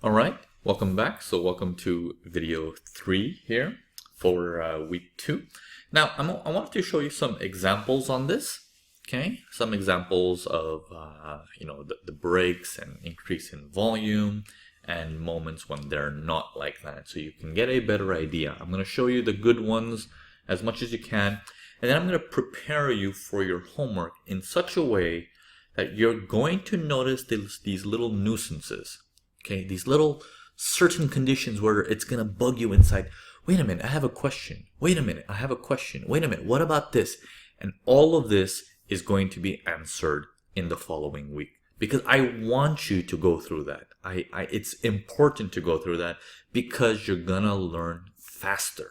All right, welcome back. So welcome to video 3 here for week 2. Now, I wanted to show you some examples on this. Okay, some examples of the breaks and increase in volume and moments when they're not like that, so you can get a better idea. I'm going to show you the good ones as much as you can, and then I'm going to prepare you for your homework in such a way that you're going to notice these little nuisances. Okay, these little certain conditions where it's going to bug you inside. Wait a minute, I have a question. Wait a minute, I have a question. Wait a minute, what about this? And all of this is going to be answered in the following week because I want you to go through that. It's important to go through that because you're going to learn faster.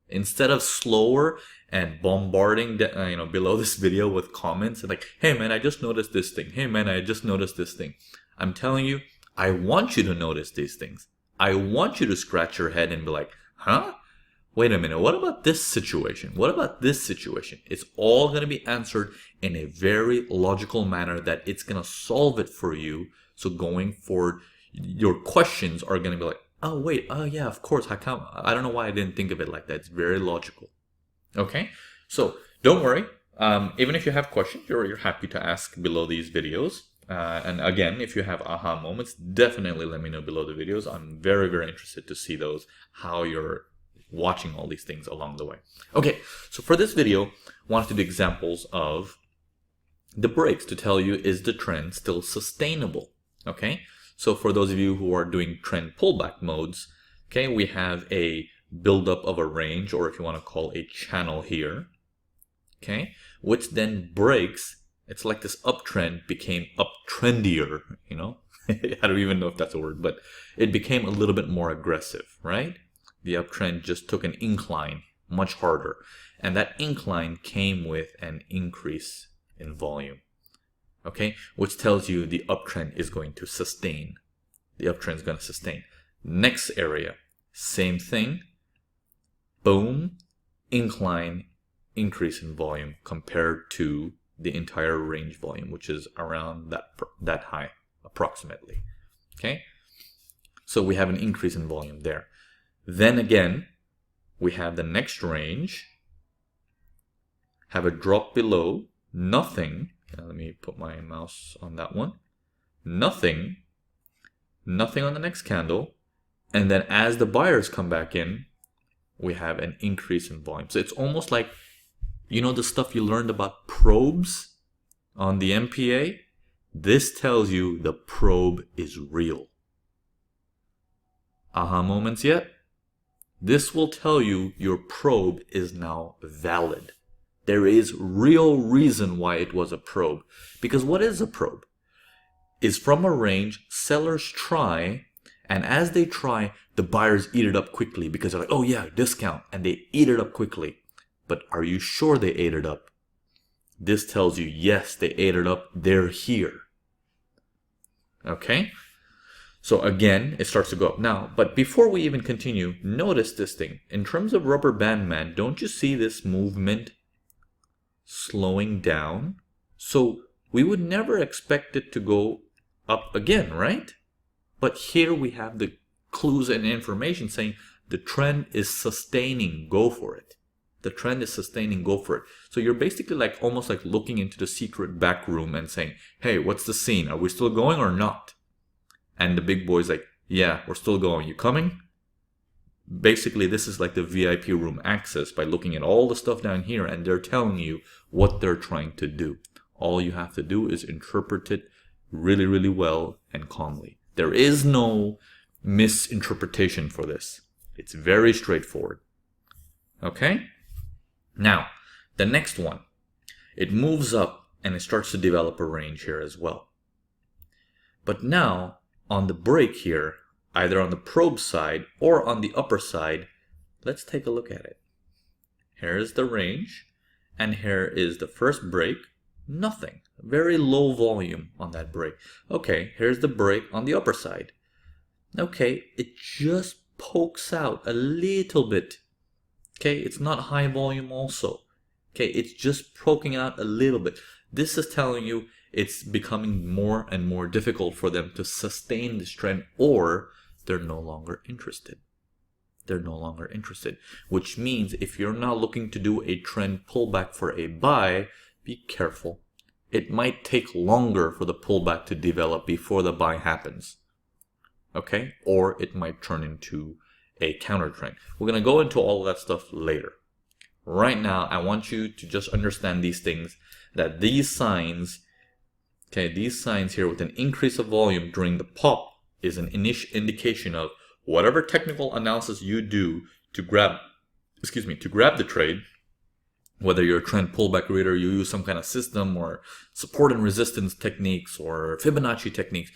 Instead of slower and bombarding below this video with comments and like, hey man, I just noticed this thing. Hey man, I just noticed this thing. I'm telling you, I want you to notice these things. I want you to scratch your head and be like, huh? Wait a minute, what about this situation? What about this situation? It's all going to be answered in a very logical manner that it's going to solve it for you. So going forward, your questions are going to be like, oh wait, oh yeah, of course, I don't know why I didn't think of it like that. It's very logical. Okay, so don't worry. Even if you have questions, you're happy to ask below these videos. And again, if you have aha moments, definitely let me know below the videos. I'm very, very interested to see those, how you're watching all these things along the way. Okay, so for this video, I wanted to do examples of the breaks to tell you, is the trend still sustainable? Okay, so for those of you who are doing trend pullback modes, okay, we have a buildup of a range, or if you want to call a channel here, okay, which then breaks. It's like this uptrend became uptrendier, I don't even know if that's a word, but it became a little bit more aggressive, right? The uptrend just took an incline much harder. And that incline came with an increase in volume, okay? Which tells you the uptrend is going to sustain. The uptrend is going to sustain. Next area, same thing. Boom, incline, increase in volume compared to the entire range volume, which is around that high approximately. Okay, so we have an increase in volume there. Then again, we have the next range, have a drop below, nothing. Let me put my mouse on that one. Nothing on the next candle, and then as the buyers come back in, we have an increase in volume. So it's almost like, the stuff you learned about probes on the MPA? This tells you the probe is real. Aha moments yet? This will tell you your probe is now valid. There is real reason why it was a probe. Because what is a probe? Is from a range, sellers try, and as they try, the buyers eat it up quickly because they're like, oh yeah, discount, and they eat it up quickly. But are you sure they ate it up? This tells you, yes, they ate it up. They're here. Okay? So again, it starts to go up now. But before we even continue, notice this thing. In terms of rubber band man, don't you see this movement slowing down? So we would never expect it to go up again, right? But here we have the clues and information saying the trend is sustaining. Go for it. The trend is sustaining, go for it. So you're basically almost like looking into the secret back room and saying, hey, what's the scene? Are we still going or not? And the big boy's like, yeah, we're still going. You coming? Basically, this is like the VIP room access by looking at all the stuff down here, and they're telling you what they're trying to do. All you have to do is interpret it really, really well and calmly. There is no misinterpretation for this. It's very straightforward. Okay? Now, the next one, it moves up and it starts to develop a range here as well. But now, on the break here, either on the probe side or on the upper side, let's take a look at it. Here's the range, and here is the first break, nothing. Very low volume on that break. Okay, here's the break on the upper side. Okay, it just pokes out a little bit. Okay, it's not high volume also. Okay, it's just poking out a little bit. This is telling you it's becoming more and more difficult for them to sustain this trend or they're no longer interested. They're no longer interested, which means if you're now looking to do a trend pullback for a buy, be careful. It might take longer for the pullback to develop before the buy happens. Okay? Or it might turn into a counter trend. We're going to go into all of that stuff later. Right now, I want you to just understand these things, that these signs, okay, these signs here with an increase of volume during the pop is an initial indication of whatever technical analysis you do to grab the trade, whether you're a trend pullback reader, you use some kind of system or support and resistance techniques or Fibonacci techniques,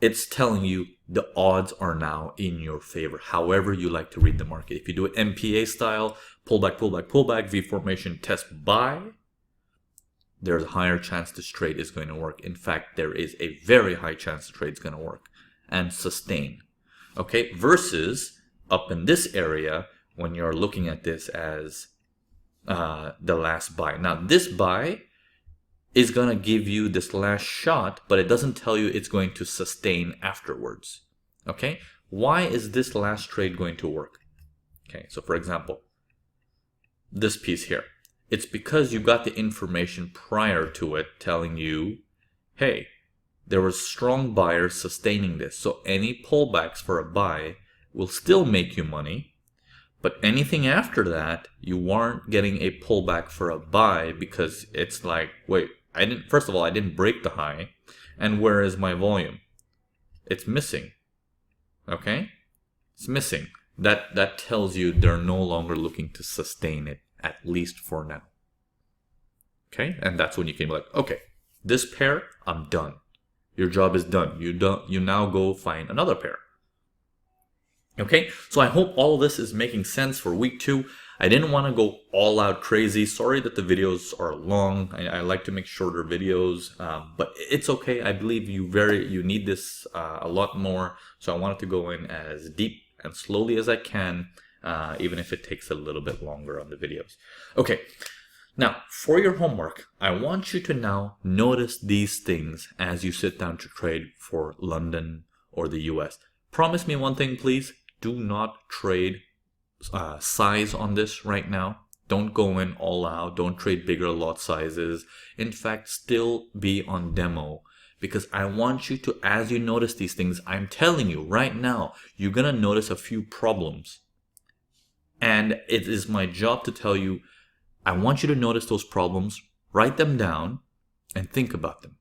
it's telling you the odds are now in your favor, however you like to read the market. If you do it MPA style, pullback, pullback, pullback, V formation, test, buy, there's a higher chance this trade is going to work. In fact, there is a very high chance the trade is going to work and sustain. Okay, versus up in this area when you're looking at this as the last buy. Now this buy is going to give you this last shot, but it doesn't tell you it's going to sustain afterwards. Okay, why is this last trade going to work? Okay, so for example, this piece here, it's because you got the information prior to it telling you, hey, there was strong buyers sustaining this, so any pullbacks for a buy will still make you money, but anything after that, you aren't getting a pullback for a buy because it's like, wait, first of all, I didn't break the high, and where is my volume? It's missing. Okay? It's missing. That tells you they're no longer looking to sustain it, at least for now. Okay? And that's when you can be like, okay, this pair, I'm done. Your job is done. You now go find another pair. Okay, so I hope all of this is making sense for week 2. I didn't want to go all out crazy. Sorry that the videos are long. I like to make shorter videos, but it's okay. I believe you need this a lot more. So I wanted to go in as deep and slowly as I can, even if it takes a little bit longer on the videos. Okay. Now, for your homework, I want you to now notice these things as you sit down to trade for London or the US. Promise me one thing, please. Do not trade size on this right now. Don't go in all out. Don't trade bigger lot sizes. In fact, still be on demo. Because I want you to, as you notice these things, I'm telling you right now, you're going to notice a few problems. And it is my job to tell you, I want you to notice those problems, write them down, and think about them.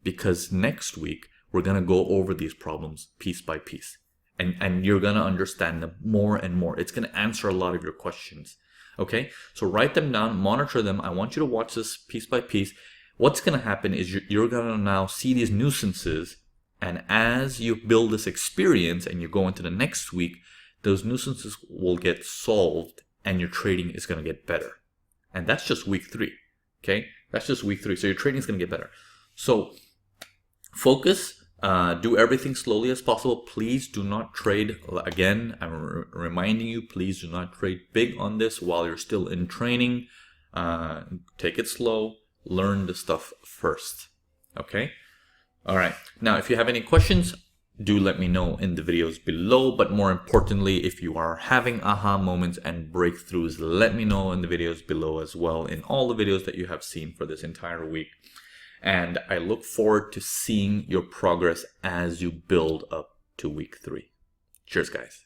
Because next week, we're going to go over these problems piece by piece. And you're going to understand them more and more. It's going to answer a lot of your questions. Okay? So write them down, monitor them. I want you to watch this piece by piece. What's going to happen is you're going to now see these nuisances. And as you build this experience and you go into the next week, those nuisances will get solved and your trading is going to get better. And that's just week 3, okay? That's just week 3. So your trading is going to get better. So focus, do everything slowly as possible. Please do not trade. Again, I'm reminding you, please do not trade big on this while you're still in training. Take it slow. Learn the stuff first, okay? All right. Now, if you have any questions, do let me know in the videos below, but more importantly, if you are having aha moments and breakthroughs, let me know in the videos below as well, in all the videos that you have seen for this entire week. And I look forward to seeing your progress as you build up to week 3. Cheers, guys.